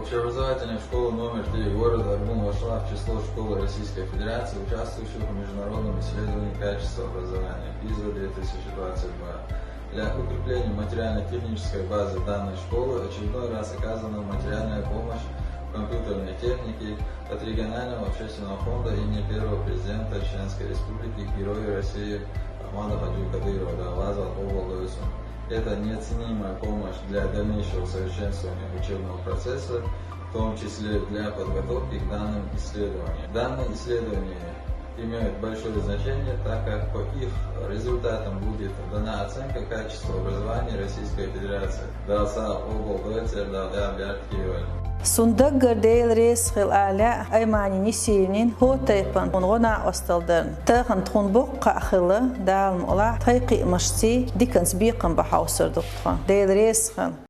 Общеобразовательная школа номер 3 города Аргун вошла в число школ Российской Федерации, участвующих в международном исследовании качества образования ПИЗа 2022. Для укрепления материально-технической базы данной школы очередной раз оказана материальная помощь в компьютерной технике от регионального общественного фонда имени первого президента Чеченской Республики, Героя России Ахмада Хаджи Кадырова Давлаза Оболдойсу. Это неоценимая помощь для дальнейшего совершенствования учебного процесса, в том числе для подготовки к данным исследованиям. Данные исследования имеют большое значение, так как по их результатам будет дана оценка качества образования Российской Федерации. Сундаггар дейл рейс хил аля айманини сивнин хотайпан унгона осталдырн. Тагын тхунбук қахылы даалм ола тайқи машси диканс биқын бахаусырдықтан. Дейл рейс хил